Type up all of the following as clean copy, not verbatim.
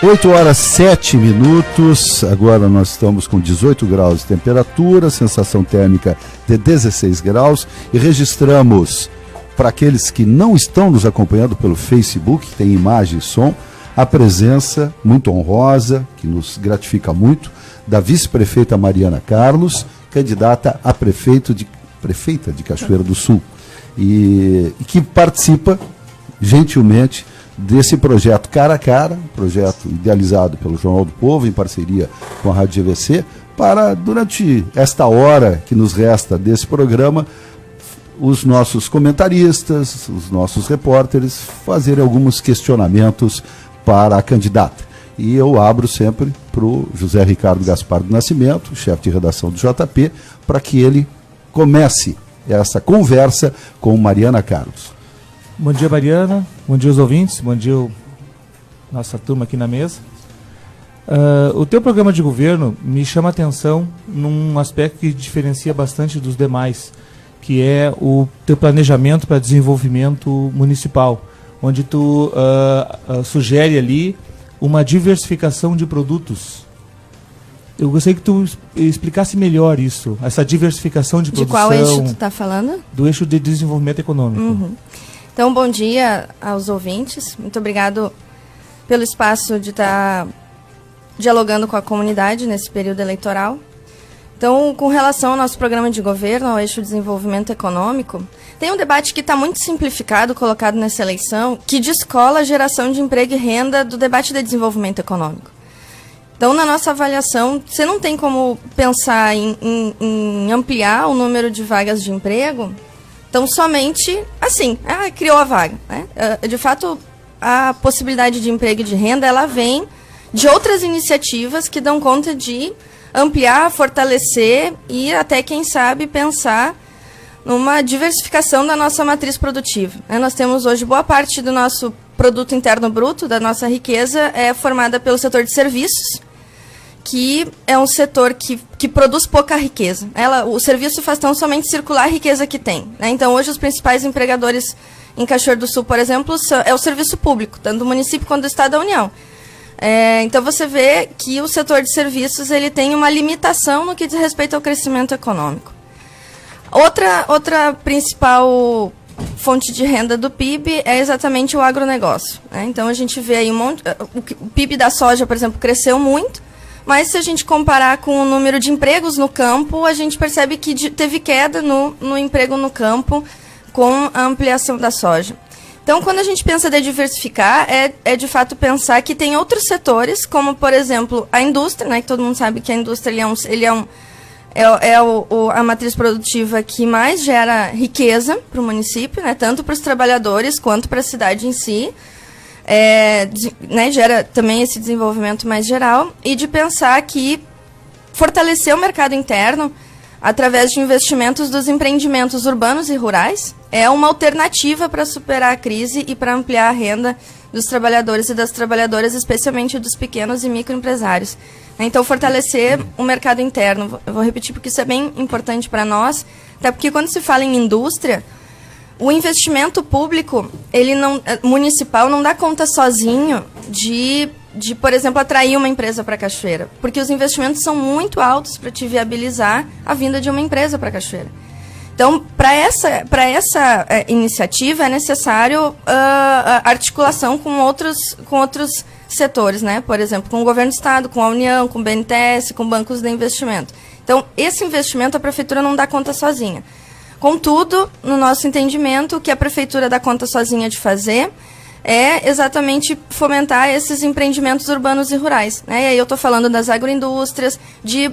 8h07, agora nós estamos com 18 graus de temperatura, sensação térmica de 16 graus e registramos, para aqueles que não estão nos acompanhando pelo Facebook, que tem imagem e som, a presença muito honrosa, que nos gratifica muito, da vice-prefeita Mariana Carlos, candidata a prefeita de Cachoeira do Sul, e que participa gentilmente desse projeto Cara a Cara, projeto idealizado pelo Jornal do Povo, em parceria com a Rádio GVC, para, durante esta hora que nos resta desse programa, os nossos comentaristas, os nossos repórteres, fazerem alguns questionamentos para a candidata. E eu abro sempre para o José Ricardo Gaspar do Nascimento, chefe de redação do JP, para que ele comece essa conversa com Mariana Carlos. Bom dia, Mariana. Bom dia, os ouvintes. Bom dia, nossa turma aqui na mesa. O teu programa de governo me chama a atenção num aspecto que diferencia bastante dos demais, que é o teu planejamento para desenvolvimento municipal, onde tu sugere ali uma diversificação de produtos. Eu gostaria que tu explicasse melhor isso, essa diversificação de produção. De qual eixo tu está falando? Do eixo de desenvolvimento econômico. Uhum. Então, bom dia aos ouvintes. Muito obrigado pelo espaço de estar dialogando com a comunidade nesse período eleitoral. Então, com relação ao nosso programa de governo, ao eixo de desenvolvimento econômico, tem um debate que está muito simplificado, colocado nessa eleição, que descola a geração de emprego e renda do debate de desenvolvimento econômico. Então, na nossa avaliação, você não tem como pensar em ampliar o número de vagas de emprego. Então, somente assim, criou a vaga, né? De fato, a possibilidade de emprego e de renda, ela vem de outras iniciativas que dão conta de ampliar, fortalecer e até, quem sabe, pensar numa diversificação da nossa matriz produtiva. Nós temos hoje boa parte do nosso produto interno bruto, da nossa riqueza, é formada pelo setor de serviços, que é um setor que produz pouca riqueza. O serviço faz tão somente circular a riqueza que tem, né? Então, hoje, os principais empregadores em Cachoeira do Sul, por exemplo, é o serviço público, tanto do município quanto do Estado da União. Então, você vê que o setor de serviços ele tem uma limitação no que diz respeito ao crescimento econômico. Outra principal fonte de renda do PIB é exatamente o agronegócio, né? Então, a gente vê aí o PIB da soja, por exemplo, cresceu muito, mas se a gente comparar com o número de empregos no campo, a gente percebe que teve queda no emprego no campo com a ampliação da soja. Então, quando a gente pensa de diversificar, é de fato pensar que tem outros setores, como, por exemplo, a indústria, né, que todo mundo sabe que a indústria é a matriz produtiva que mais gera riqueza para o município, né, tanto para os trabalhadores quanto para a cidade em si. Gera também esse desenvolvimento mais geral, e de pensar que fortalecer o mercado interno através de investimentos dos empreendimentos urbanos e rurais é uma alternativa para superar a crise e para ampliar a renda dos trabalhadores e das trabalhadoras, especialmente dos pequenos e microempresários. Então, fortalecer o mercado interno. Eu vou repetir porque isso é bem importante para nós, até porque quando se fala em indústria, o investimento público, municipal, não dá conta sozinho de, por exemplo, atrair uma empresa para Cachoeira, porque os investimentos são muito altos para te viabilizar a vinda de uma empresa para Cachoeira. Então, para essa iniciativa, é necessário articulação com outros setores, né? Por exemplo, com o governo do Estado, com a União, com o BNDES, com bancos de investimento. Então, esse investimento a Prefeitura não dá conta sozinha. Contudo, no nosso entendimento, o que a Prefeitura dá conta sozinha de fazer é exatamente fomentar esses empreendimentos urbanos e rurais, né? E aí eu estou falando das agroindústrias, de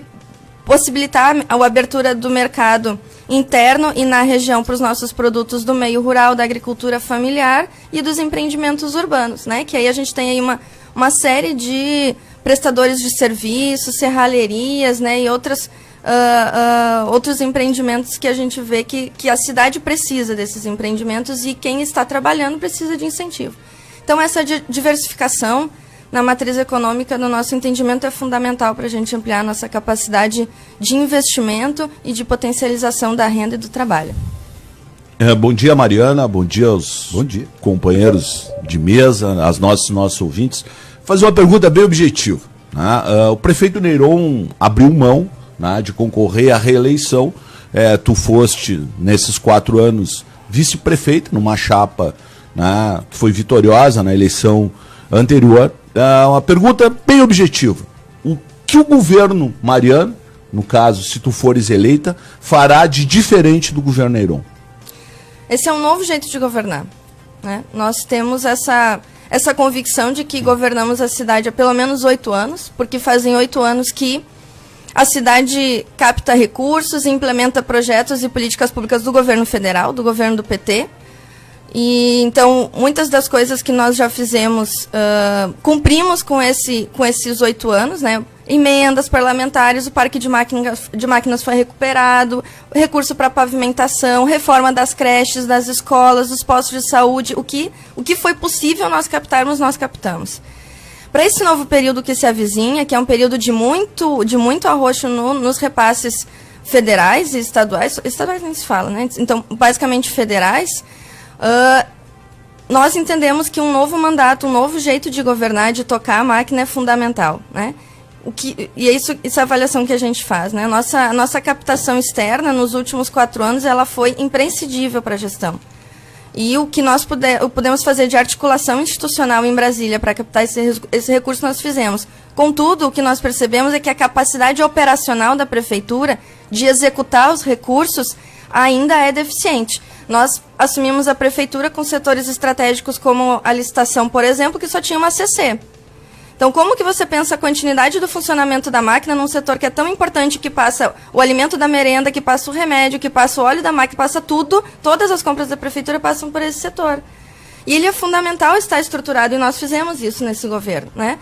possibilitar a abertura do mercado interno e na região para os nossos produtos do meio rural, da agricultura familiar e dos empreendimentos urbanos, né? Que aí a gente tem aí uma série de prestadores de serviços, serralherias, né? E outros empreendimentos que a gente vê que a cidade precisa desses empreendimentos e quem está trabalhando precisa de incentivo. Então, essa diversificação na matriz econômica, no nosso entendimento, é fundamental para a gente ampliar a nossa capacidade de investimento e de potencialização da renda e do trabalho. Bom dia, Mariana, bom dia aos companheiros de mesa, aos nossos ouvintes. Fazer uma pergunta bem objetiva. Né? O prefeito Neyron abriu mão, né, de concorrer à reeleição. Tu foste, nesses 4 anos, vice-prefeito numa chapa, né, que foi vitoriosa na eleição anterior. Uma pergunta bem objetiva. O que o governo Mariano, no caso, se tu fores eleita, fará de diferente do governo Neyron? Esse é um novo jeito de governar, né? Nós temos essa convicção de que governamos a cidade há pelo menos 8 anos, porque fazem 8 anos que a cidade capta recursos e implementa projetos e políticas públicas do governo federal, do governo do PT. E então, muitas das coisas que nós já fizemos, cumprimos com esses 8 anos, né? Emendas parlamentares, o parque de máquinas foi recuperado, recurso para pavimentação, reforma das creches, das escolas, dos postos de saúde, o que foi possível nós captarmos, nós captamos. Para esse novo período que se avizinha, que é um período de muito arroxo nos repasses federais e estaduais nem se fala, né? Então, basicamente federais, nós entendemos que um novo mandato, um novo jeito de governar, de tocar a máquina é fundamental, né? Isso é a avaliação que a gente faz, né? A nossa captação externa, nos últimos 4 anos, ela foi imprescindível para a gestão. E o que nós podemos fazer de articulação institucional em Brasília para captar esse recurso, nós fizemos. Contudo, o que nós percebemos é que a capacidade operacional da prefeitura de executar os recursos ainda é deficiente. Nós assumimos a prefeitura com setores estratégicos como a licitação, por exemplo, que só tinha uma CC. Então, como que você pensa a continuidade do funcionamento da máquina num setor que é tão importante, que passa o alimento da merenda, que passa o remédio, que passa o óleo da máquina, que passa tudo, todas as compras da prefeitura passam por esse setor. E ele é fundamental estar estruturado, e nós fizemos isso nesse governo, né?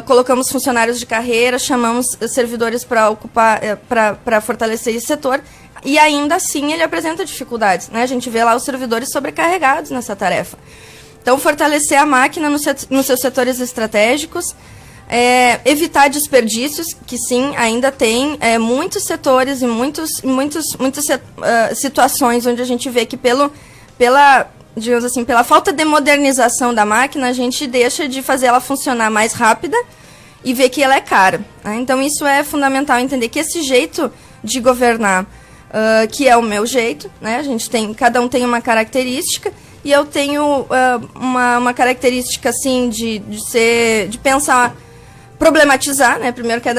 Colocamos funcionários de carreira, chamamos servidores para ocupar, para fortalecer esse setor, e ainda assim ele apresenta dificuldades, né? A gente vê lá os servidores sobrecarregados nessa tarefa. Então, fortalecer a máquina nos seus setores estratégicos, evitar desperdícios, que sim, ainda tem muitos setores e muitas situações onde a gente vê que digamos assim, pela falta de modernização da máquina, a gente deixa de fazer ela funcionar mais rápida e vê que ela é cara, né? Então, isso é fundamental entender que esse jeito de governar, que é o meu jeito, né? Cada um tem uma característica. E eu tenho uma característica, assim, de pensar, problematizar, né? Primeiro que é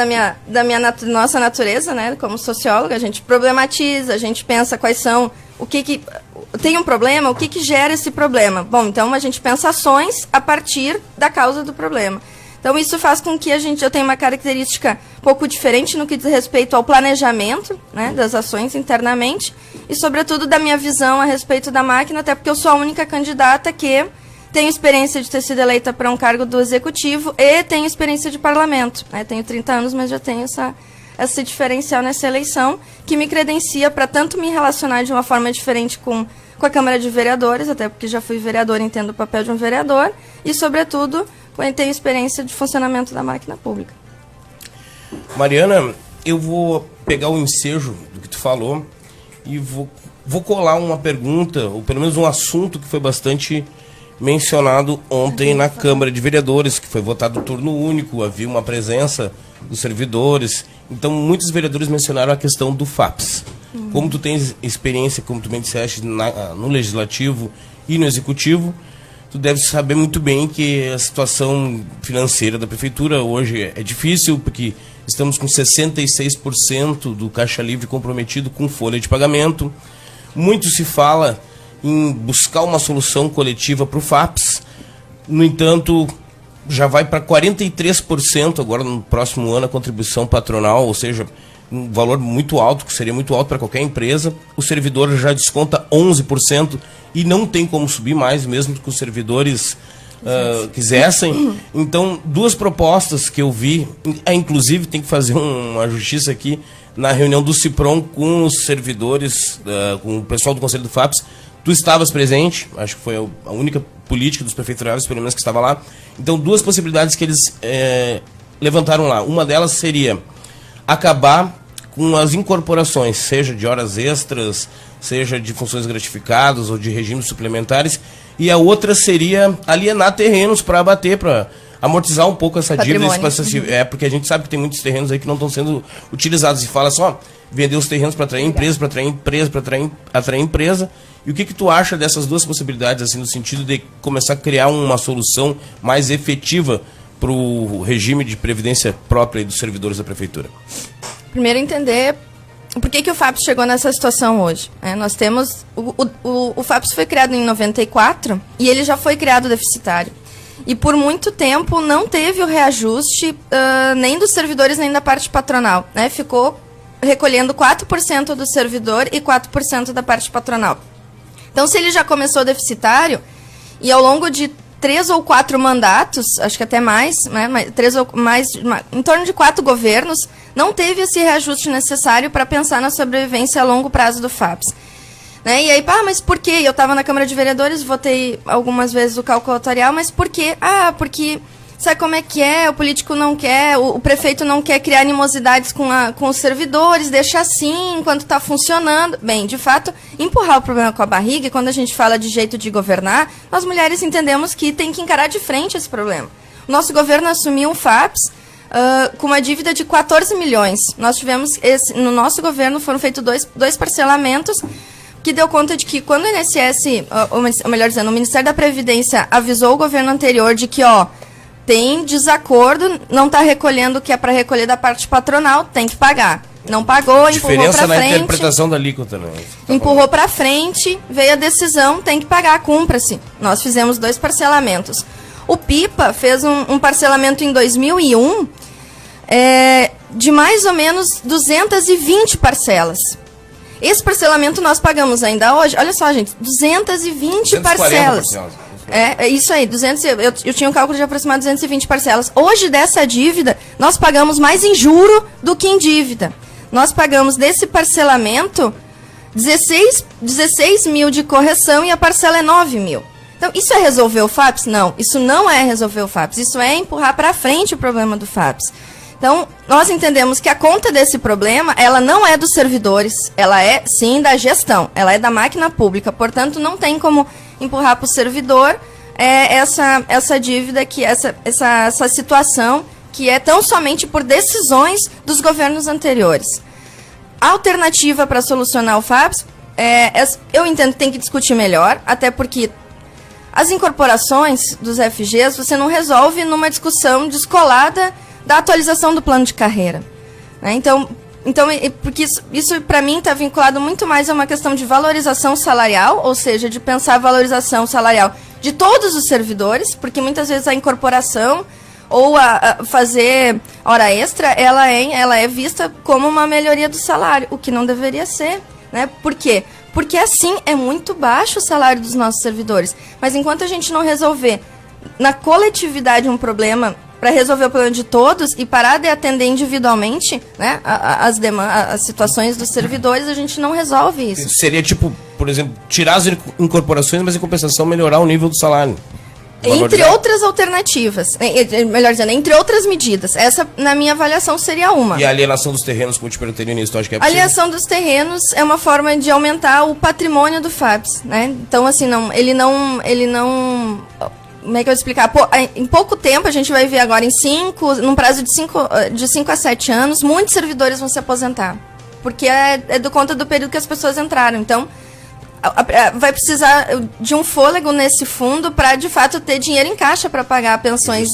nossa natureza, né? Como socióloga, a gente problematiza, a gente pensa quais são, tem um problema, o que gera esse problema. Bom, então a gente pensa ações a partir da causa do problema. Então isso faz com que eu tenha uma característica um pouco diferente no que diz respeito ao planejamento, né, das ações internamente e, sobretudo, da minha visão a respeito da máquina, até porque eu sou a única candidata que tenho experiência de ter sido eleita para um cargo do Executivo e tenho experiência de parlamento, né? Tenho 30 anos, mas já tenho esse diferencial nessa eleição que me credencia para tanto me relacionar de uma forma diferente com a Câmara de Vereadores, até porque já fui vereadora e entendo o papel de um vereador, e, sobretudo, tenho experiência de funcionamento da máquina pública. Mariana, eu vou pegar o ensejo do que tu falou e vou colar uma pergunta, ou pelo menos um assunto que foi bastante mencionado ontem na Câmara de Vereadores, que foi votado turno único, havia uma presença dos servidores. Então, muitos vereadores mencionaram a questão do FAPS. Como tu tens experiência, como tu bem disseste, no Legislativo e no Executivo, tu deve saber muito bem que a situação financeira da Prefeitura hoje é difícil, porque estamos com 66% do caixa livre comprometido com folha de pagamento. Muito se fala em buscar uma solução coletiva para o FAPS. No entanto, já vai para 43% agora no próximo ano a contribuição patronal, ou seja, um valor muito alto, que seria muito alto para qualquer empresa. O servidor já desconta 11% e não tem como subir mais, mesmo que os servidores quisessem. Então, 2 propostas que eu vi, inclusive tem que fazer uma justiça aqui, na reunião do CIPROM com os servidores, com o pessoal do Conselho do FAPS. Tu estavas presente, acho que foi a única política dos prefeiturários, pelo menos, que estava lá. Então, 2 possibilidades que eles levantaram lá. Uma delas seria acabar com as incorporações, seja de horas extras, seja de funções gratificadas ou de regimes suplementares, e a outra seria alienar terrenos para abater, para amortizar um pouco essa dívida. Porque a gente sabe que tem muitos terrenos aí que não estão sendo utilizados, e fala só, vender os terrenos para atrair empresa, para atrair empresa. E o que tu acha dessas duas possibilidades, assim, no sentido de começar a criar uma solução mais efetiva para o regime de previdência própria dos servidores da prefeitura? Primeiro, entender por que o FAPS chegou nessa situação hoje. Nós temos... O FAPS foi criado em 94 e ele já foi criado deficitário. E por muito tempo não teve o reajuste nem dos servidores nem da parte patronal. Ficou recolhendo 4% do servidor e 4% da parte patronal. Então, se ele já começou deficitário e ao longo de 3 ou 4 mandatos, acho que até mais, né, em torno de 4 governos, não teve esse reajuste necessário para pensar na sobrevivência a longo prazo do FAPS. Né? E aí, mas por quê? Eu estava na Câmara de Vereadores, votei algumas vezes o cálculo atuarial, mas por quê? Porque sabe como é que é? O político não quer, o prefeito não quer criar animosidades com os servidores, deixa assim enquanto está funcionando. Bem, de fato, empurrar o problema com a barriga, e quando a gente fala de jeito de governar, nós mulheres entendemos que tem que encarar de frente esse problema. O nosso governo assumiu um FAPS com uma dívida de 14 milhões. Nós tivemos, no nosso governo foram feitos dois parcelamentos, que deu conta de que quando o INSS, ou melhor dizendo, o Ministério da Previdência avisou o governo anterior de que, tem desacordo, não está recolhendo o que é para recolher da parte patronal, tem que pagar. Não pagou, empurrou para frente. Diferença na interpretação da alíquota, né? Empurrou para frente, veio a decisão, tem que pagar, cumpra-se. Nós fizemos 2 parcelamentos. O PIPA fez um parcelamento em 2001 de mais ou menos 220 parcelas. Esse parcelamento nós pagamos ainda hoje, olha só, gente, 220 parcelas. É isso aí, eu tinha um cálculo de aproximadamente 220 parcelas. Hoje, dessa dívida, nós pagamos mais em juro do que em dívida. Nós pagamos desse parcelamento 16 mil de correção e a parcela é 9 mil. Então, isso é resolver o FAPS? Não, isso não é resolver o FAPS. Isso é empurrar para frente o problema do FAPS. Então, nós entendemos que a conta desse problema, ela não é dos servidores, ela é, sim, da gestão, ela é da máquina pública. Portanto, não tem como empurrar para o servidor essa dívida, essa situação que é tão somente por decisões dos governos anteriores. A alternativa para solucionar o FAPS, eu entendo que tem que discutir melhor, até porque as incorporações dos FGs você não resolve numa discussão descolada da atualização do plano de carreira. Né? Então, porque isso para mim está vinculado muito mais a uma questão de valorização salarial, ou seja, de pensar a valorização salarial de todos os servidores, porque muitas vezes a incorporação ou a fazer hora extra, ela é vista como uma melhoria do salário, o que não deveria ser. Né? Por quê? Porque assim é muito baixo o salário dos nossos servidores. Mas enquanto a gente não resolver na coletividade um problema, para resolver o problema de todos e parar de atender individualmente, né, as situações dos servidores, a gente não resolve isso. Seria tipo, por exemplo, tirar as incorporações, mas em compensação melhorar o nível do salário. Entre outras alternativas, melhor dizendo, entre outras medidas. Essa, na minha avaliação, seria uma. E a alienação dos terrenos, como te perguntei no início, tu acha que é possível? A alienação dos terrenos é uma forma de aumentar o patrimônio do FAPS, né? Então, assim, ele não como é que eu vou explicar? Em pouco tempo, a gente vai ver agora, num prazo de 5 a 7 anos, muitos servidores vão se aposentar. Porque é do conta do período que as pessoas entraram. Então, vai precisar de um fôlego nesse fundo para, de fato, ter dinheiro em caixa para pagar pensões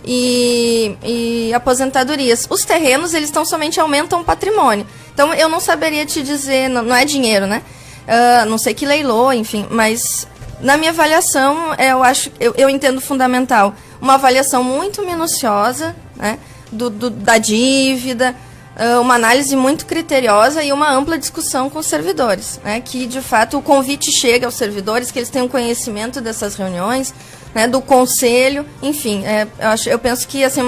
e aposentadorias. Os terrenos, eles somente aumentam o patrimônio. Então, eu não saberia te dizer, não é dinheiro, né? Não sei que leilou, enfim, mas... Na minha avaliação, eu entendo fundamental uma avaliação muito minuciosa, né, da dívida, uma análise muito criteriosa e uma ampla discussão com os servidores, né, que, de fato, o convite chega aos servidores, que eles tenham conhecimento dessas reuniões, né, do conselho, enfim, eu penso que assim,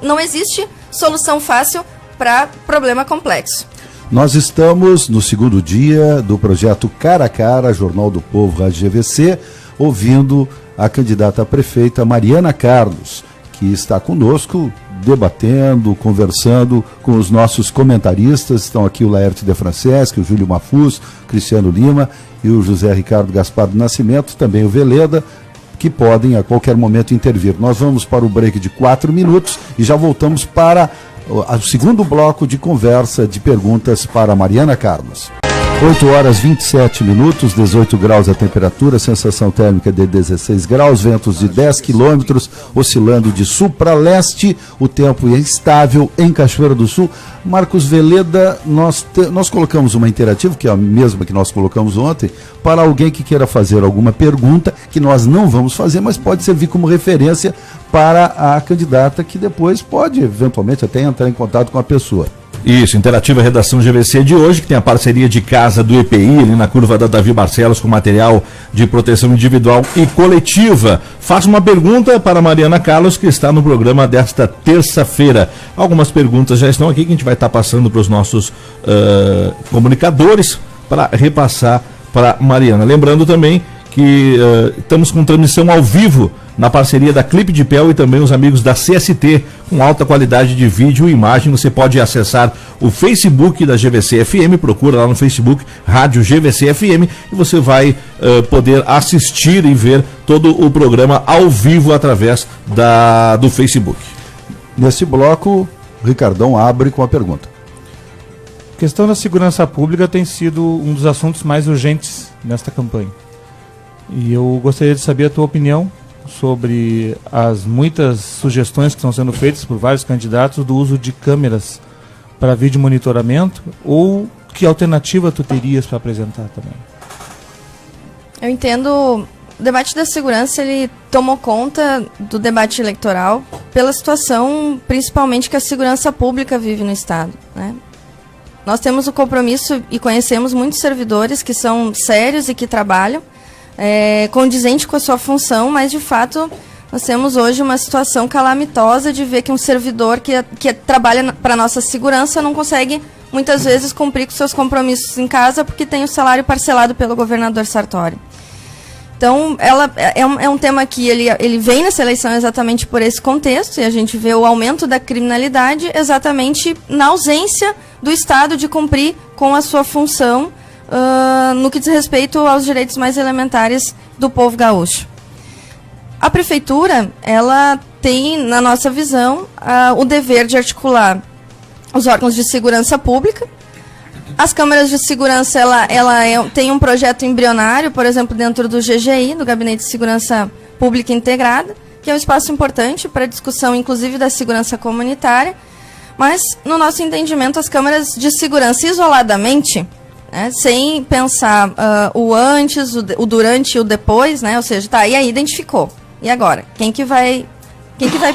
não existe solução fácil para problema complexo. Nós estamos no segundo dia do projeto Cara a Cara, Jornal do Povo, Rádio GVC, ouvindo a candidata a prefeita Mariana Carlos, que está conosco debatendo, conversando com os nossos comentaristas. Estão aqui o Laerte de Franceschi, o Júlio Mafuz, Cristiano Lima e o José Ricardo Gaspar do Nascimento, também o Veleda, que podem a qualquer momento intervir. Nós vamos para o break de 4 minutos e já voltamos para o segundo bloco de conversa, de perguntas para Mariana Carlos. 8 horas 27 minutos, 18 graus a temperatura, sensação térmica de 16 graus, ventos de 10 quilômetros, oscilando de sul para leste, o tempo é instável em Cachoeira do Sul. Marcos Veleda, nós colocamos uma interativa, que é a mesma que nós colocamos ontem, para alguém que queira fazer alguma pergunta, que nós não vamos fazer, mas pode servir como referência para a candidata, que depois pode, eventualmente, até entrar em contato com a pessoa. Isso, Interativa Redação GVC de hoje, que tem a parceria de casa do EPI, ali na curva da Davi Barcelos, com material de proteção individual e coletiva. Faço uma pergunta para a Mariana Carlos, que está no programa desta terça-feira. Algumas perguntas já estão aqui, que a gente vai estar passando para os nossos comunicadores, para repassar para a Mariana. Lembrando também que estamos com transmissão ao vivo na parceria da Clipe de Pel e também os amigos da CST, com alta qualidade de vídeo e imagem. Você pode acessar o Facebook da GVC FM, procura lá no Facebook Rádio GVC FM, e você vai poder assistir e ver todo o programa ao vivo através do Facebook. Nesse bloco, o Ricardão abre com a pergunta. A questão da segurança pública tem sido um dos assuntos mais urgentes nesta campanha. E eu gostaria de saber a tua opinião sobre as muitas sugestões que estão sendo feitas por vários candidatos do uso de câmeras para vídeo monitoramento, ou que alternativa tu terias para apresentar também? Eu entendo, o debate da segurança, ele tomou conta do debate eleitoral pela situação, principalmente, que a segurança pública vive no Estado, né? Nós temos o compromisso e conhecemos muitos servidores que são sérios e que trabalham condizente com a sua função, mas de fato nós temos hoje uma situação calamitosa de ver que um servidor que trabalha para a nossa segurança não consegue muitas vezes cumprir com seus compromissos em casa porque tem o salário parcelado pelo governador Sartori. Então, é um tema que ele vem nessa eleição exatamente por esse contexto, e a gente vê o aumento da criminalidade exatamente na ausência do Estado de cumprir com a sua função no que diz respeito aos direitos mais elementares do povo gaúcho. A Prefeitura, ela tem, na nossa visão, o dever de articular os órgãos de segurança pública. As câmeras de segurança, tem um projeto embrionário, por exemplo, dentro do GGI, do Gabinete de Segurança Pública Integrada, que é um espaço importante para a discussão, inclusive, da segurança comunitária. Mas, no nosso entendimento, as câmeras de segurança isoladamente, sem pensar o antes, o durante e o depois, né? Ou seja, e aí identificou. E agora? Quem que vai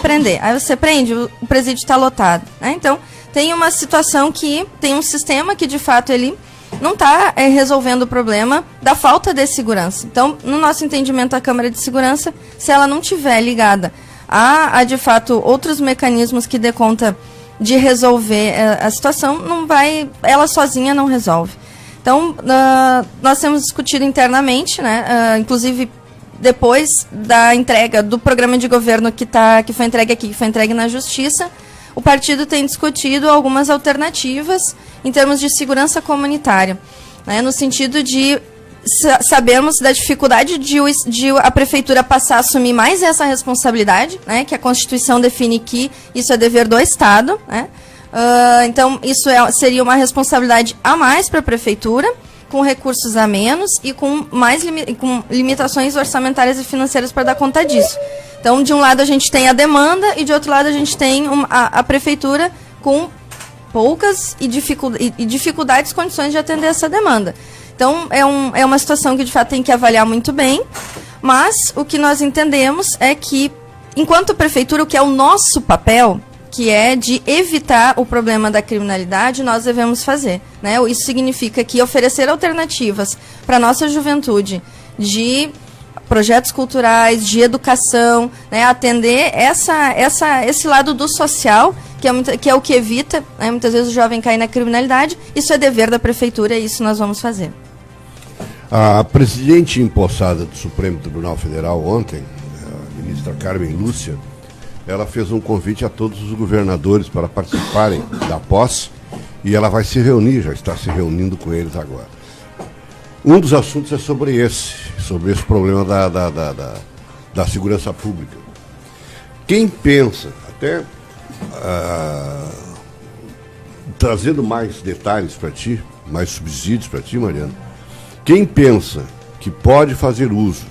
prender? Aí você prende, o presídio está lotado, né? Então, tem uma situação que tem um sistema que, de fato, ele não está resolvendo o problema da falta de segurança. Então, no nosso entendimento, a Câmara de Segurança, se ela não tiver ligada a de fato, outros mecanismos que dê conta de resolver a situação, ela sozinha não resolve. Então, nós temos discutido internamente, né, inclusive depois da entrega do programa de governo que foi entregue aqui, que foi entregue na Justiça, o partido tem discutido algumas alternativas em termos de segurança comunitária, né, no sentido de sabemos da dificuldade de a Prefeitura passar a assumir mais essa responsabilidade, né, que a Constituição define que isso é dever do Estado, né. Então, isso seria uma responsabilidade a mais para a Prefeitura, com recursos a menos e com com limitações orçamentárias e financeiras para dar conta disso. Então, de um lado a gente tem a demanda e de outro lado a gente tem a Prefeitura com poucas e dificuldades, condições de atender essa demanda. Então, é uma situação que de fato tem que avaliar muito bem, mas o que nós entendemos é que, enquanto Prefeitura, o que é o nosso papel, que é de evitar o problema da criminalidade, nós devemos fazer, né? Isso significa que oferecer alternativas para a nossa juventude de projetos culturais, de educação, né? Atender esse lado do social, que é o que evita, né? Muitas vezes o jovem cair na criminalidade. Isso é dever da Prefeitura e isso nós vamos fazer. A presidente empossada do Supremo Tribunal Federal ontem, a ministra Carmen Lúcia, ela fez um convite a todos os governadores para participarem da posse e ela vai se reunir, já está se reunindo com eles agora. Um dos assuntos é sobre esse problema da segurança pública. Quem pensa, até trazendo mais detalhes para ti, mais subsídios para ti, Mariana, quem pensa que pode fazer uso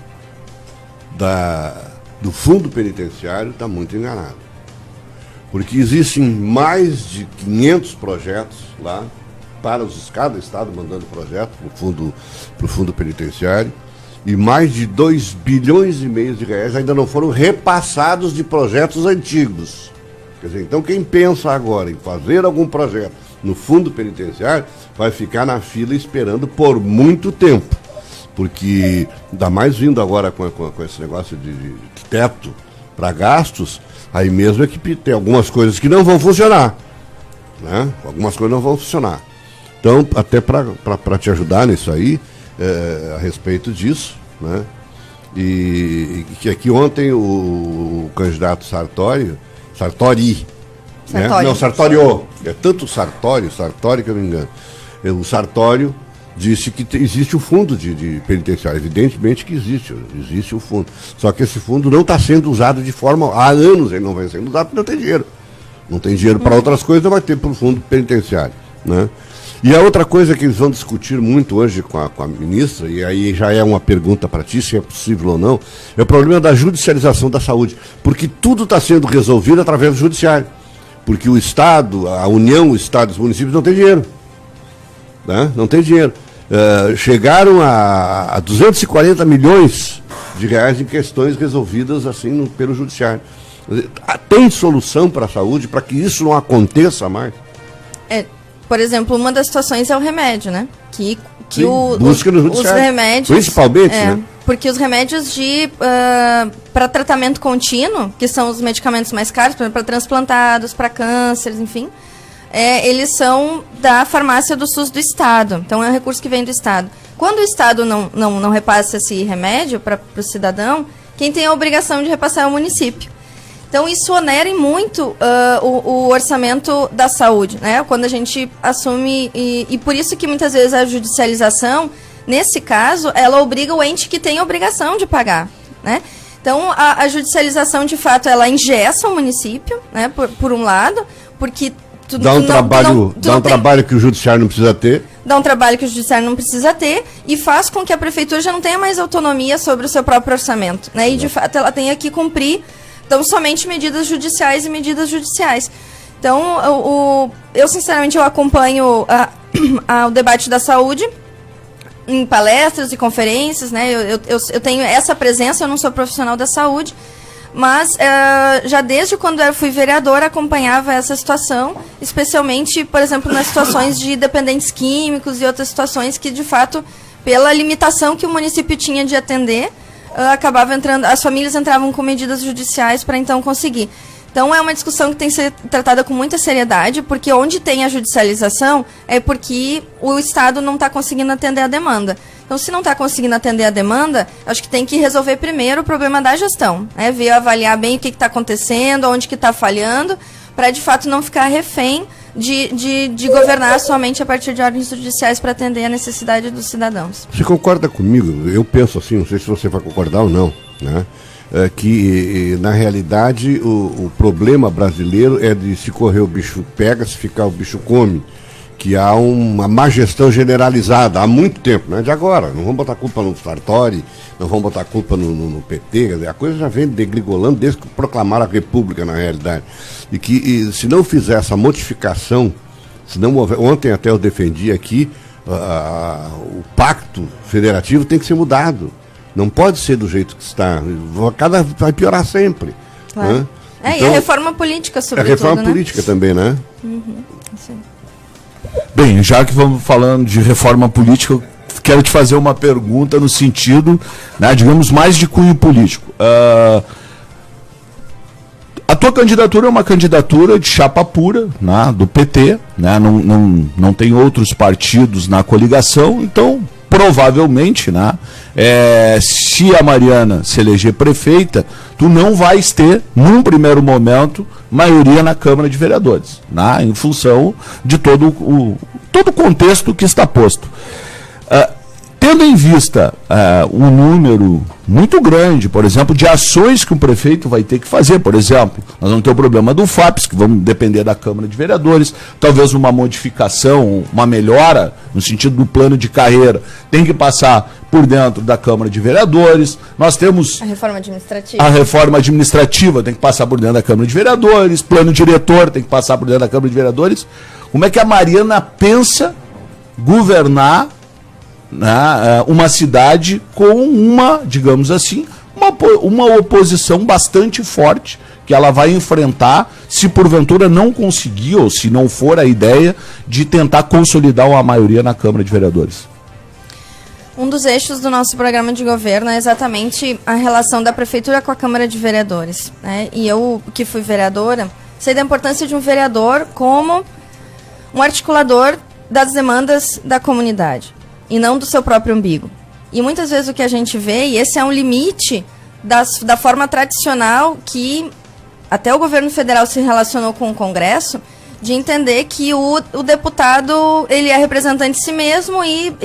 do fundo penitenciário está muito enganado. Porque existem mais de 500 projetos lá, cada estado mandando projeto para o fundo penitenciário, e mais de 2,5 bilhões de reais ainda não foram repassados de projetos antigos. Quer dizer, então quem pensa agora em fazer algum projeto no fundo penitenciário vai ficar na fila esperando por muito tempo. Porque, ainda mais vindo agora com esse negócio de teto para gastos, aí mesmo é que tem algumas coisas que não vão funcionar. Né? Algumas coisas não vão funcionar. Então, até para te ajudar nisso aí, a respeito disso, né? E que aqui ontem o candidato Sartori, né? Não, Sartorio, é tanto Sartori que eu me engano. O Sartório disse que existe o fundo de penitenciário, evidentemente que existe o fundo, só que esse fundo não está sendo usado de forma, há anos ele não vem sendo usado porque não tem dinheiro para outras coisas, vai ter para o fundo penitenciário, né? E a outra coisa que eles vão discutir muito hoje com a ministra, e aí já é uma pergunta para ti, se é possível ou não, é o problema da judicialização da saúde, porque tudo está sendo resolvido através do judiciário, porque o Estado, a União, o Estado e os municípios não têm dinheiro, né? Não tem dinheiro. Chegaram a 240 milhões de reais em questões resolvidas assim pelo judiciário. Tem solução para a saúde para que isso não aconteça mais? Por exemplo, uma das situações é o remédio, né? Busca no judiciário. Os remédios, principalmente, né? Porque os remédios para tratamento contínuo, que são os medicamentos mais caros, para transplantados, para cânceres, enfim, eles são da farmácia do SUS do Estado. Então, é um recurso que vem do Estado. Quando o Estado não repassa esse remédio para o cidadão, quem tem a obrigação de repassar é o município. Então, isso onera muito o orçamento da saúde, né? Quando a gente assume... E por isso que, muitas vezes, a judicialização, nesse caso, ela obriga o ente que tem a obrigação de pagar, né? Então, a judicialização, de fato, ela engessa o município, né? Por um lado, porque... Dá um trabalho que o judiciário não precisa ter. Dá um trabalho que o judiciário não precisa ter e faz com que a prefeitura já não tenha mais autonomia sobre o seu próprio orçamento, né? E, de fato, ela tenha que cumprir... Então, somente medidas judiciais e medidas judiciais. Então, eu sinceramente, eu acompanho o debate da saúde em palestras e conferências, né? Eu tenho essa presença, eu não sou profissional da saúde, mas já desde quando eu fui vereadora, acompanhava essa situação, especialmente, por exemplo, nas situações de dependentes químicos e outras situações que, de fato, pela limitação que o município tinha de atender, acabava entrando, as famílias entravam com medidas judiciais para então conseguir. Então é uma discussão que tem que ser tratada com muita seriedade, porque onde tem a judicialização é porque o Estado não está conseguindo atender a demanda. Então, se não está conseguindo atender a demanda, acho que tem que resolver primeiro o problema da gestão, né? Avaliar bem o que está acontecendo, onde que está falhando, para de fato não ficar refém de governar somente a partir de ordens judiciais para atender a necessidade dos cidadãos. Você concorda comigo? Eu penso assim, não sei se você vai concordar ou não, né? Que na realidade o problema brasileiro é de se correr o bicho pega, se ficar o bicho come, que há uma má gestão generalizada há muito tempo, não é de agora. Não vamos botar culpa no Sartori, não vamos botar culpa no PT, a coisa já vem degringolando desde que proclamaram a República, na realidade. E que se não fizer essa modificação, se não houver, ontem até eu defendi aqui, o pacto federativo tem que ser mudado. Não pode ser do jeito que está. Vai piorar sempre. Claro. Né? Então, e a reforma política, sobretudo, a reforma política também, né? Uhum, sim. Bem, já que vamos falando de reforma política, eu quero te fazer uma pergunta no sentido, né, digamos, mais de cunho político. A tua candidatura é uma candidatura de chapa pura, né, do PT, né, não tem outros partidos na coligação, então provavelmente, né, se a Mariana se eleger prefeita, tu não vais ter, num primeiro momento, maioria na Câmara de Vereadores, né, em função de todo o contexto que está posto. Tendo em vista um número muito grande, por exemplo, de ações que um prefeito vai ter que fazer, por exemplo, nós vamos ter o problema do FAPES, que vamos depender da Câmara de Vereadores, talvez uma modificação, uma melhora, no sentido do plano de carreira, tem que passar por dentro da Câmara de Vereadores, nós temos... A reforma administrativa. A reforma administrativa tem que passar por dentro da Câmara de Vereadores, plano diretor tem que passar por dentro da Câmara de Vereadores. Como é que a Mariana pensa governar uma cidade com uma, digamos assim, uma oposição bastante forte que ela vai enfrentar se porventura não conseguir, ou se não for a ideia de tentar consolidar uma maioria na Câmara de Vereadores? Um dos eixos do nosso programa de governo é exatamente a relação da Prefeitura com a Câmara de Vereadores, né? E eu, que fui vereadora, sei da importância de um vereador como um articulador das demandas da comunidade e não do seu próprio umbigo. E muitas vezes o que a gente vê, e esse é um limite da forma tradicional que até o governo federal se relacionou com o Congresso, de entender que o deputado ele é representante de si mesmo e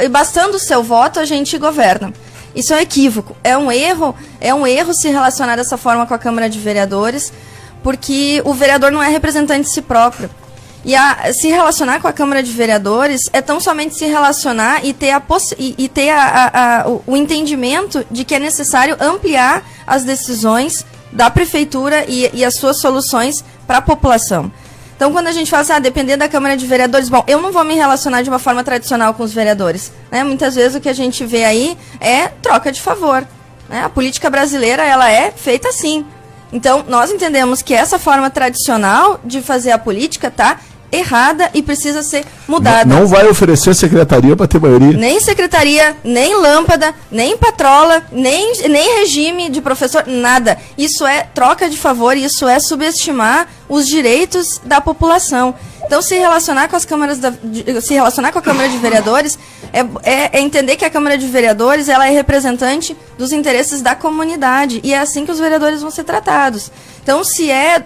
bastando o seu voto a gente governa. Isso é um equívoco, é um erro se relacionar dessa forma com a Câmara de Vereadores, porque o vereador não é representante de si próprio. E se relacionar com a Câmara de Vereadores é tão somente se relacionar e ter, o entendimento de que é necessário ampliar as decisões da Prefeitura e as suas soluções para a população. Então, quando a gente fala assim, depender da Câmara de Vereadores, bom, eu não vou me relacionar de uma forma tradicional com os vereadores, né? Muitas vezes o que a gente vê aí é troca de favor, né? A política brasileira, ela é feita assim. Então, nós entendemos que essa forma tradicional de fazer a política está errada e precisa ser mudada. Não vai oferecer secretaria para ter maioria. Nem secretaria, nem lâmpada, nem patrola, nem regime de professor, nada. Isso é troca de favor, isso é subestimar os direitos da população. Então, se relacionar com a Câmara de Vereadores é entender que a Câmara de Vereadores ela é representante dos interesses da comunidade e é assim que os vereadores vão ser tratados. Então, se é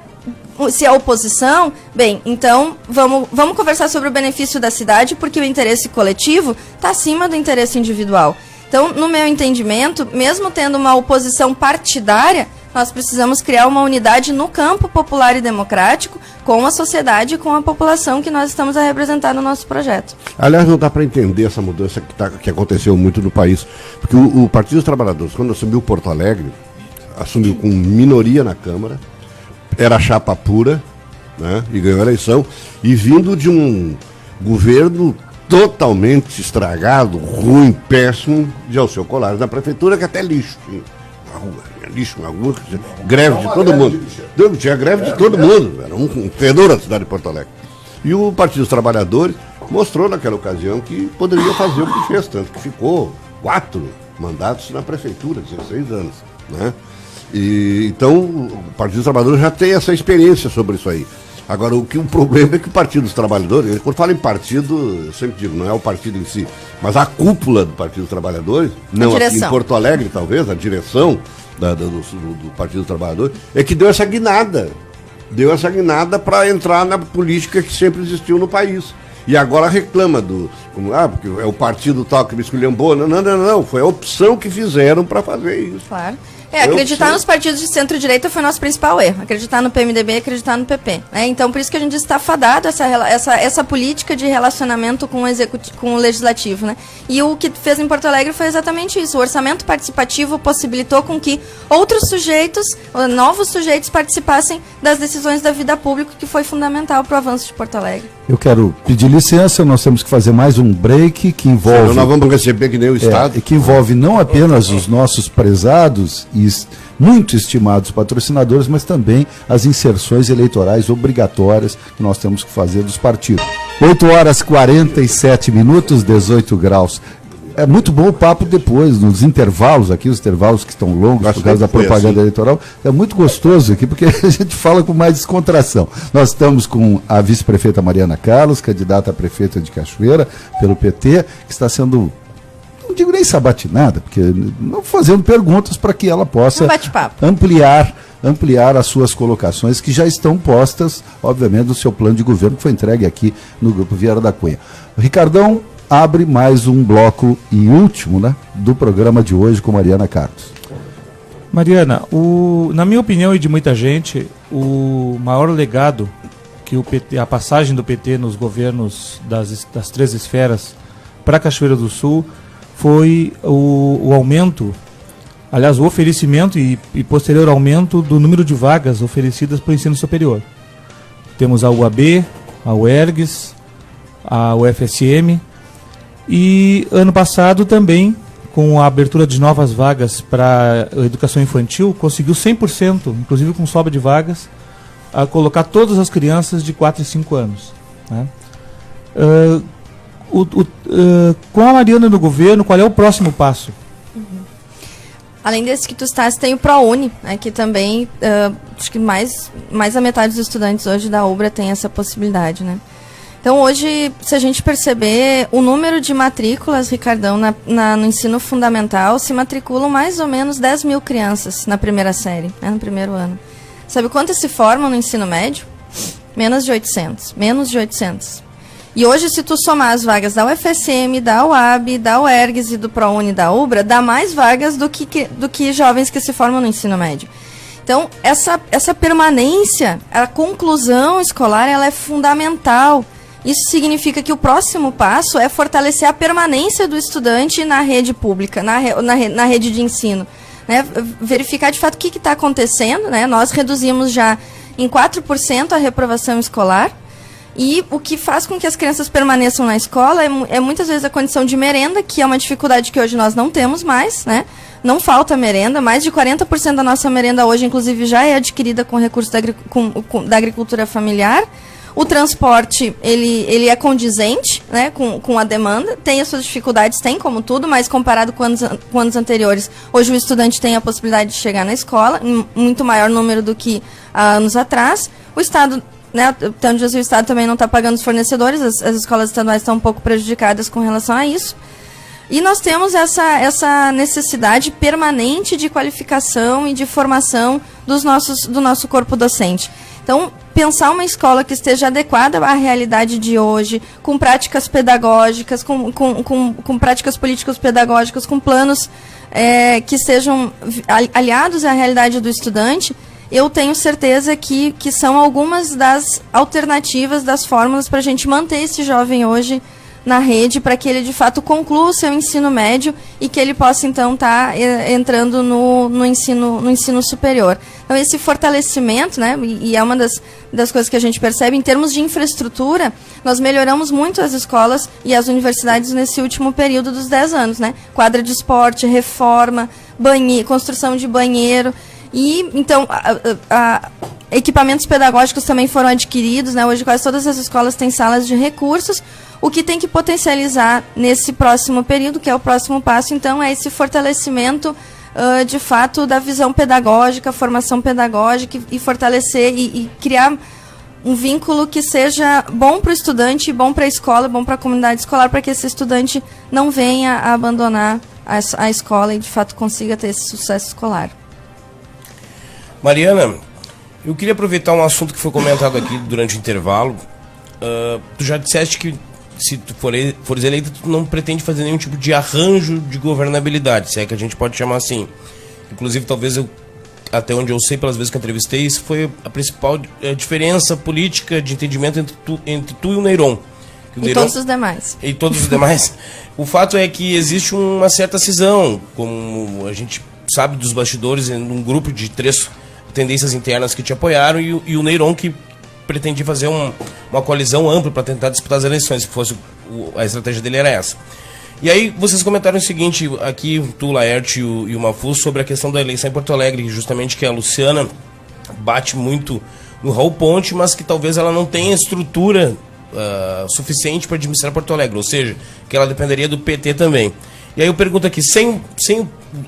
oposição, bem, então vamos conversar sobre o benefício da cidade, porque o interesse coletivo está acima do interesse individual. Então, no meu entendimento, mesmo tendo uma oposição partidária, nós precisamos criar uma unidade no campo popular e democrático com a sociedade e com a população que nós estamos a representar no nosso projeto. Aliás, não dá para entender essa mudança que aconteceu muito no país, porque o Partido dos Trabalhadores, quando assumiu Porto Alegre, assumiu com minoria na Câmara, era chapa pura, né, e ganhou a eleição, e vindo de um governo totalmente estragado, ruim, péssimo, de Alceu Colares na prefeitura, que até lixo na rua, greve de todo mundo. Tinha greve de todo mundo, era um fedor a cidade de Porto Alegre. E o Partido dos Trabalhadores mostrou naquela ocasião que poderia fazer o que fez, tanto que ficou 4 mandatos na prefeitura, 16 anos, né? Então, o Partido dos Trabalhadores já tem essa experiência sobre isso aí. Agora, o problema é que o Partido dos Trabalhadores, quando fala em partido, eu sempre digo, não é o partido em si, mas a cúpula do Partido dos Trabalhadores, não aqui em Porto Alegre, talvez, a direção do Partido dos Trabalhadores, é que deu essa guinada. Deu essa guinada para entrar na política que sempre existiu no país. E agora reclama porque é o partido tal que me esculhambou. Não. Foi a opção que fizeram para fazer isso. Claro. Acreditar nos partidos de centro-direita foi o nosso principal erro. Acreditar no PMDB e acreditar no PP. Né? Então, por isso que a gente está fadado essa política de relacionamento com o legislativo. Né? E o que fez em Porto Alegre foi exatamente isso. O orçamento participativo possibilitou com que outros sujeitos, novos sujeitos, participassem das decisões da vida pública, que foi fundamental para o avanço de Porto Alegre. Eu quero pedir licença, nós temos que fazer mais um break que envolve... Senão nós vamos receber que nem o Estado. Que envolve não apenas os nossos prezados e muito estimados patrocinadores, mas também as inserções eleitorais obrigatórias que nós temos que fazer dos partidos. 8h47, 18 graus. É muito bom o papo depois, nos intervalos aqui, os intervalos que estão longos por causa da propaganda eleitoral. É muito gostoso aqui, porque a gente fala com mais descontração. Nós estamos com a vice-prefeita Mariana Carlos, candidata a prefeita de Cachoeira, pelo PT, que está sendo não digo nem sabatinada, porque não fazendo perguntas para que ela possa Um bate-papo. ampliar as suas colocações que já estão postas, obviamente, no seu plano de governo que foi entregue aqui no Grupo Vieira da Cunha. O Ricardão abre mais um bloco e último, né, do programa de hoje com Mariana Carlos. Mariana, na minha opinião e de muita gente, o maior legado que o PT, a passagem do PT nos governos das três esferas para Cachoeira do Sul foi o aumento, aliás, o oferecimento e posterior aumento do número de vagas oferecidas para o ensino superior. Temos a UAB, a UERGS, a UFSM e ano passado também, com a abertura de novas vagas para a educação infantil, conseguiu 100%, inclusive com sobra de vagas, a colocar todas as crianças de 4 e 5 anos. Né? Com a Mariana no governo, qual é o próximo passo? Além desse que tu estás, tem o ProUni, né, que também, acho que mais da metade dos estudantes hoje da UBRA tem essa possibilidade, né? Então hoje, se a gente perceber, o número de matrículas, Ricardão, no ensino fundamental, se matriculam mais ou menos 10 mil crianças na primeira série, né, no primeiro ano. Sabe quantas se formam no ensino médio? Menos de 800. E hoje, se tu somar as vagas da UFSM, da UAB, da UERGS e do ProUni da UBRA, dá mais vagas do que jovens que se formam no ensino médio. Então, essa permanência, a conclusão escolar, ela é fundamental. Isso significa que o próximo passo é fortalecer a permanência do estudante na rede pública, na rede de ensino. Né? Verificar de fato o que está acontecendo. Né? Nós reduzimos já em 4% a reprovação escolar. E o que faz com que as crianças permaneçam na escola é muitas vezes a condição de merenda, que é uma dificuldade que hoje nós não temos mais, né? Não falta merenda, mais de 40% da nossa merenda hoje, inclusive, já é adquirida com recursos da agricultura familiar. O transporte, ele é condizente, né, com a demanda, tem as suas dificuldades, tem como tudo, mas comparado com anos anteriores, hoje o estudante tem a possibilidade de chegar na escola, em muito maior número do que há anos atrás. O Estado, né, até onde o Estado também não está pagando os fornecedores, as escolas estaduais estão um pouco prejudicadas com relação a isso. E nós temos essa necessidade permanente de qualificação e de formação do nosso corpo docente. Então, pensar uma escola que esteja adequada à realidade de hoje, com práticas pedagógicas, com práticas políticas pedagógicas, com planos que sejam aliados à realidade do estudante, eu tenho certeza que são algumas das alternativas, das fórmulas para a gente manter esse jovem hoje na rede, para que ele de fato conclua o seu ensino médio e que ele possa então estar entrando no ensino superior. Então esse fortalecimento, né, e é uma das coisas que a gente percebe, em termos de infraestrutura, nós melhoramos muito as escolas e as universidades nesse último período dos 10 anos, né? Quadra de esporte, reforma, construção de banheiro. E, então, equipamentos pedagógicos também foram adquiridos, né? Hoje quase todas as escolas têm salas de recursos. O que tem que potencializar nesse próximo período, que é o próximo passo, então, é esse fortalecimento, de fato, da visão pedagógica, formação pedagógica e fortalecer e criar um vínculo que seja bom para o estudante, bom para a escola, bom para a comunidade escolar, para que esse estudante não venha a abandonar a escola e, de fato, consiga ter esse sucesso escolar. Mariana, eu queria aproveitar um assunto que foi comentado aqui durante o intervalo. Tu já disseste que se tu fores eleita, tu não pretende fazer nenhum tipo de arranjo de governabilidade, se é que a gente pode chamar assim. Inclusive, talvez até onde eu sei, pelas vezes que eu entrevistei, isso foi a principal diferença política de entendimento entre tu e o Neyron. Todos os demais. E todos os demais. O fato é que existe uma certa cisão, como a gente sabe dos bastidores, em um grupo de 3 tendências internas que te apoiaram e o Neyron que pretendia fazer uma coalizão ampla para tentar disputar as eleições, se fosse a estratégia dele era essa. E aí vocês comentaram o seguinte, aqui tu, Laerte e o Mafuz, sobre a questão da eleição em Porto Alegre, justamente que a Luciana bate muito no Raul Ponte, mas que talvez ela não tenha estrutura suficiente para administrar Porto Alegre, ou seja, que ela dependeria do PT também. E aí eu pergunto aqui, sem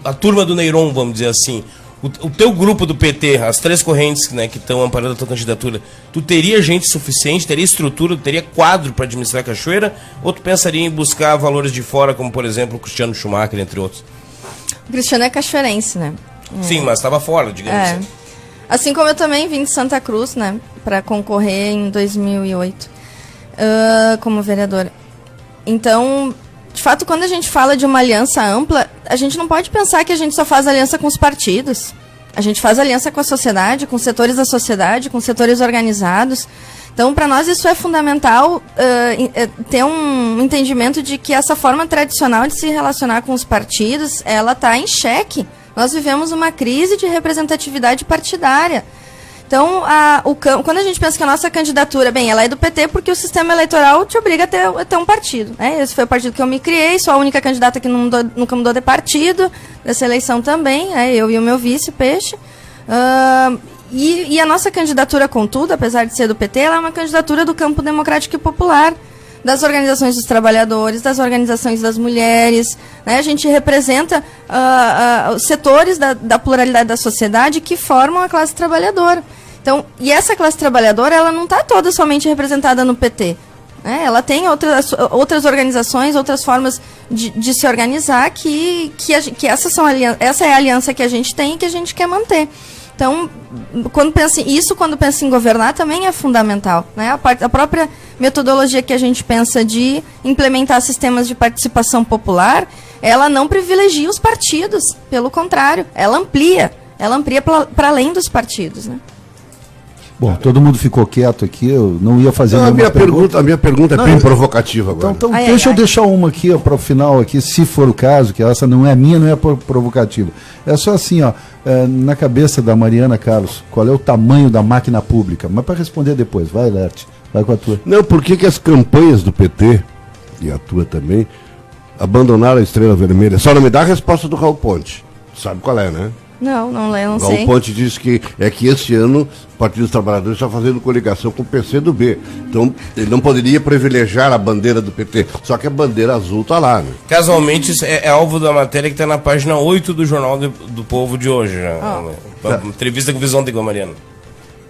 a turma do Neyron, vamos dizer assim, o teu grupo do PT, as 3 correntes, né, que estão amparando a tua candidatura, tu teria gente suficiente, teria estrutura, teria quadro para administrar a Cachoeira, ou tu pensaria em buscar valores de fora, como por exemplo o Cristiano Schumacher, entre outros? O Cristiano é cachoeirense, né? Sim, mas estava fora, digamos assim. Assim como eu também vim de Santa Cruz, né, para concorrer em 2008 como vereadora. Então, de fato, quando a gente fala de uma aliança ampla, a gente não pode pensar que a gente só faz aliança com os partidos. A gente faz aliança com a sociedade, com setores da sociedade, com setores organizados. Então, para nós, isso é fundamental, ter um entendimento de que essa forma tradicional de se relacionar com os partidos, ela está em xeque. Nós vivemos uma crise de representatividade partidária. Então, quando a gente pensa que a nossa candidatura, bem, ela é do PT porque o sistema eleitoral te obriga a ter um partido. Né? Esse foi o partido que eu me criei, sou a única candidata que nunca mudou de partido, dessa eleição também, eu e o meu vice, Peixe. E a nossa candidatura, contudo, apesar de ser do PT, ela é uma candidatura do campo democrático e popular, das organizações dos trabalhadores, das organizações das mulheres, né? A gente representa os setores da pluralidade da sociedade que formam a classe trabalhadora. Então, e essa classe trabalhadora, ela não está toda somente representada no PT. Né? Ela tem outras organizações, outras formas de se organizar que essa é a aliança que a gente tem e que a gente quer manter. Então, quando pensa em governar, também é fundamental. Né? A própria metodologia que a gente pensa de implementar sistemas de participação popular, ela não privilegia os partidos, pelo contrário, ela amplia para além dos partidos. Né? Bom, todo mundo ficou quieto aqui, eu não ia fazer a minha pergunta. pergunta é bem provocativa agora. Então deixa eu deixar uma aqui para o final, aqui, se for o caso, que essa não é minha, não é provocativa. É só assim, na cabeça da Mariana Carlos, qual é o tamanho da máquina pública? Mas para responder depois, vai, Lerte, vai com a tua. Não, por que as campanhas do PT, e a tua também, abandonaram a Estrela Vermelha? Só não me dá a resposta do Raul Ponte. Sabe qual é, né? Não Raul sei. O Ponte disse que esse ano o Partido dos Trabalhadores está fazendo coligação com o PCdoB. Então, ele não poderia privilegiar a bandeira do PT. Só que a bandeira azul está lá, né? Casualmente, isso é alvo da matéria que está na página 8 do Jornal do Povo de hoje. Entrevista com Visão de Mariana.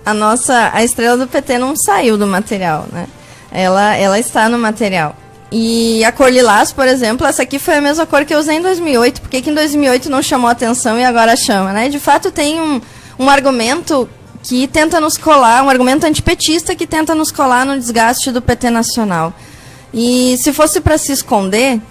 A estrela do PT não saiu do material, né? Ela está no material. E a cor lilás, por exemplo, essa aqui foi a mesma cor que eu usei em 2008. Por que em 2008 não chamou atenção e agora chama, né? De fato, tem um argumento que tenta nos colar, um argumento antipetista que tenta nos colar no desgaste do PT nacional. E se fosse para se esconder,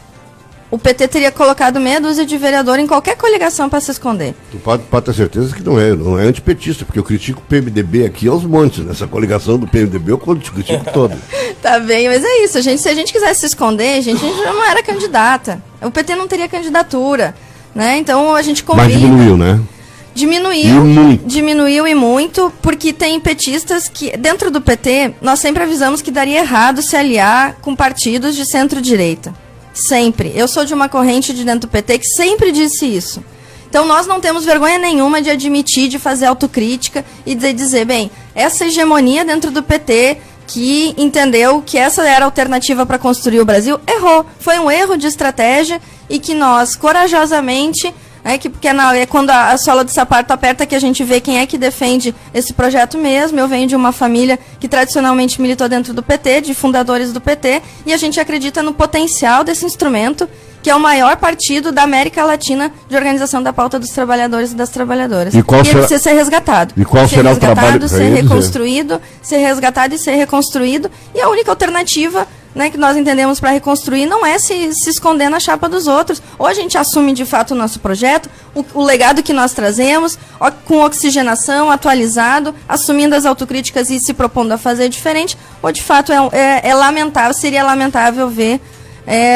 o PT teria colocado meia dúzia de vereador em qualquer coligação para se esconder. Tu pode ter certeza que não é antipetista, porque eu critico o PMDB aqui aos montes. Nessa coligação do PMDB eu critico todo. Tá bem, mas é isso. Se a gente quisesse se esconder, a gente já não era candidata. O PT não teria candidatura. Né? Então a gente convive. Mas diminuiu, né? Diminuiu e muito, porque tem petistas que, dentro do PT, nós sempre avisamos que daria errado se aliar com partidos de centro-direita. Sempre. Eu sou de uma corrente de dentro do PT que sempre disse isso. Então nós não temos vergonha nenhuma de admitir, de fazer autocrítica e de dizer, bem, essa hegemonia dentro do PT que entendeu que essa era a alternativa para construir o Brasil, errou. Foi um erro de estratégia e que nós, corajosamente, porque é quando a sola do sapato aperta que a gente vê quem é que defende esse projeto mesmo. Eu venho de uma família que tradicionalmente militou dentro do PT, de fundadores do PT, e a gente acredita no potencial desse instrumento, que é o maior partido da América Latina de organização da pauta dos trabalhadores e das trabalhadoras. E ele precisa ser resgatado. E qual será o trabalho? Ser reconstruído, ser resgatado e ser reconstruído. E a única alternativa, que nós entendemos para reconstruir não é se esconder na chapa dos outros. Ou a gente assume de fato o nosso projeto, o legado que nós trazemos, com oxigenação, atualizado, assumindo as autocríticas e se propondo a fazer diferente, ou de fato é lamentável, seria lamentável ver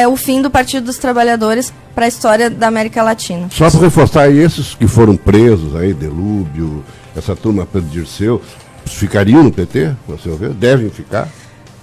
o fim do Partido dos Trabalhadores para a história da América Latina. Só para reforçar aí, esses que foram presos aí, Delúbio, essa turma Pedro Dirceu, ficariam no PT, você vê? Devem ficar?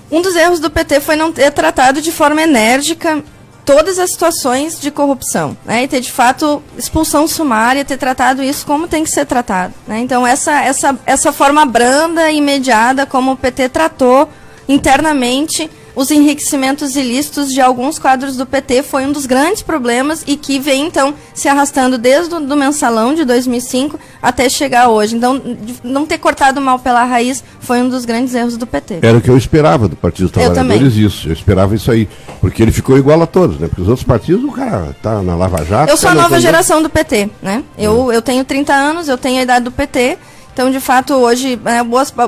Um dos erros do PT foi não ter tratado de forma enérgica todas as situações de corrupção, e ter, de fato, expulsão sumária, ter tratado isso como tem que ser tratado. Então, essa forma branda e imediata como o PT tratou internamente os enriquecimentos ilícitos de alguns quadros do PT foi um dos grandes problemas e que vem, então, se arrastando desde o mensalão de 2005 até chegar hoje. Então, não ter cortado mal pela raiz foi um dos grandes erros do PT. Era o que eu esperava do Partido dos Trabalhadores, isso. Eu esperava isso aí. Porque ele ficou igual a todos, né? Porque os outros partidos, o cara tá na Lava Jato... Eu sou a nova geração do PT, né? Eu tenho 30 anos, eu tenho a idade do PT. Então, de fato, hoje,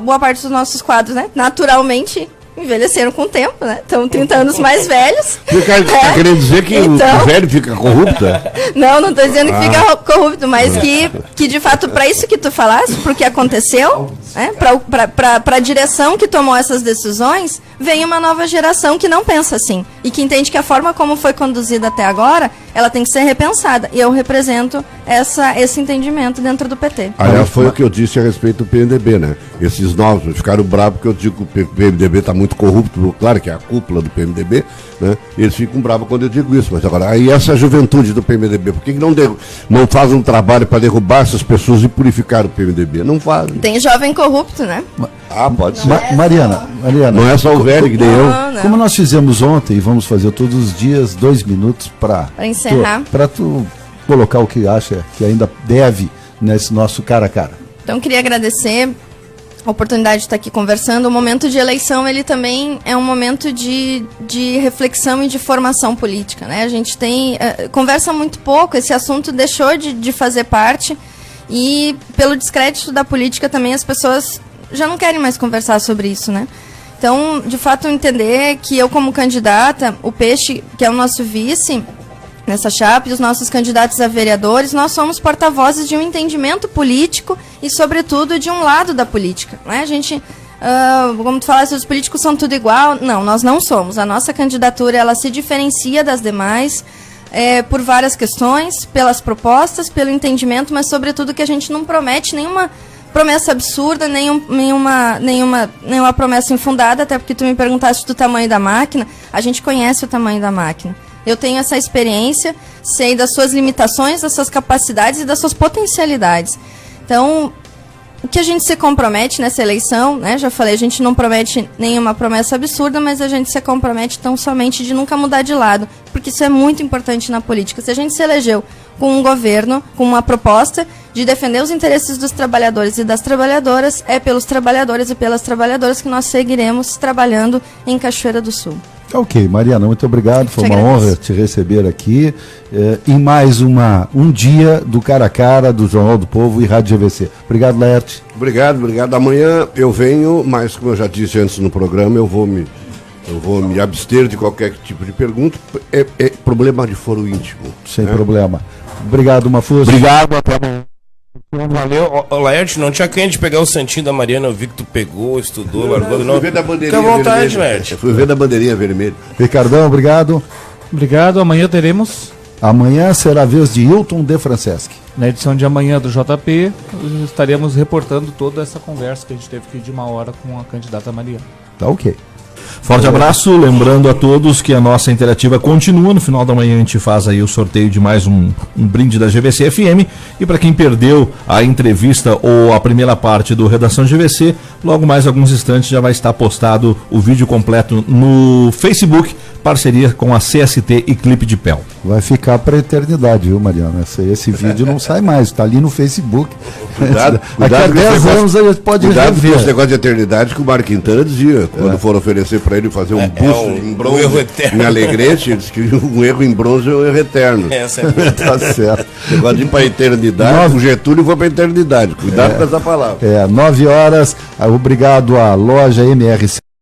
boa parte dos nossos quadros, né? Naturalmente... envelheceram com o tempo, né? Estão 30 anos mais velhos. Você tá querendo dizer que então, o velho fica corrupto? Não estou dizendo que fica corrupto, mas que de fato, para isso que tu falaste, para o que aconteceu, né? Para a direção que tomou essas decisões, vem uma nova geração que não pensa assim. E que entende que a forma como foi conduzida até agora, ela tem que ser repensada. E eu represento esse entendimento dentro do PT. Aliás, foi o que eu disse a respeito do PMDB, né? Esses novos ficaram bravos porque eu digo que o PMDB está muito corrupto, claro que é a cúpula do PMDB, né? Eles ficam bravos quando eu digo isso, mas agora, aí essa juventude do PMDB, por que não faz um trabalho para derrubar essas pessoas e purificar o PMDB? Não fazem. Tem jovem corrupto, né? Pode ser. Mariana, não é só o velho que nem eu. Não. Como nós fizemos ontem, e vamos fazer todos os dias 2 minutos para encerrar. Para tu colocar o que acha que ainda deve nesse nosso cara a cara. Então, queria agradecer a oportunidade de estar aqui conversando. O momento de eleição, ele também é um momento de reflexão e de formação política, né? A gente conversa muito pouco, esse assunto deixou de fazer parte e pelo descrédito da política também as pessoas já não querem mais conversar sobre isso, né? Então, de fato, entender que eu como candidata, o Peixe, que é o nosso vice nessa chapa, e os nossos candidatos a vereadores, nós somos porta-vozes de um entendimento político e, sobretudo, de um lado da política, né? A gente, como tu falaste, os políticos são tudo igual. Não, nós não somos. A nossa candidatura, ela se diferencia das demais por várias questões, pelas propostas, pelo entendimento, mas, sobretudo, que a gente não promete nenhuma promessa absurda, nenhuma promessa infundada, até porque tu me perguntaste do tamanho da máquina. A gente conhece o tamanho da máquina. Eu tenho essa experiência, sei das suas limitações, das suas capacidades e das suas potencialidades. Então, o que a gente se compromete nessa eleição, né? Já falei, a gente não promete nenhuma promessa absurda, mas a gente se compromete tão somente de nunca mudar de lado, porque isso é muito importante na política. Se a gente se elegeu com um governo, com uma proposta de defender os interesses dos trabalhadores e das trabalhadoras, é pelos trabalhadores e pelas trabalhadoras que nós seguiremos trabalhando em Cachoeira do Sul. Ok, Mariana, muito obrigado, foi uma honra te receber aqui em mais um dia do Cara a Cara, do Jornal do Povo e Rádio GVC. Obrigado, Laerte. Obrigado. Amanhã eu venho, mas como eu já disse antes no programa, eu vou me abster de qualquer tipo de pergunta. É problema de foro íntimo. Sem problema. Obrigado, Mafuz. Obrigado, até amanhã. Valeu, Laerte, não tinha crente de pegar o santinho da Mariana, eu vi que tu pegou, estudou, largou, não. Fui ver da bandeirinha Fica à vontade, vermelha. Laerte. Fui ver da bandeirinha vermelha. Ricardão, obrigado. Obrigado, amanhã teremos... Amanhã será a vez de Hilton de Franceschi. Na edição de amanhã do JP, estaremos reportando toda essa conversa que a gente teve aqui de 1 hora com a candidata Mariana. Tá ok. Forte abraço, lembrando a todos que a nossa interativa continua. No final da manhã a gente faz aí o sorteio de mais um brinde da GVC FM. E para quem perdeu a entrevista ou a primeira parte do Redação GVC, logo mais alguns instantes já vai estar postado o vídeo completo no Facebook, parceria com a CST e Clipe de Pel. Vai ficar para a eternidade, viu, Mariana? Esse vídeo não sai mais, está ali no Facebook. Cuidado Daqui a 10 anos a gente pode Cuidado com esse rever. negócio de eternidade que o Mário Quintana dizia, quando foram oferecer para ele fazer um busto em bronze erro eterno. em Alegrete, ele disse que um erro em bronze é um erro eterno. Essa é Tá certo. Negócio de ir para a eternidade, o Getúlio foi para a eternidade. Cuidado com essa palavra. 9 horas. Obrigado à loja MRC.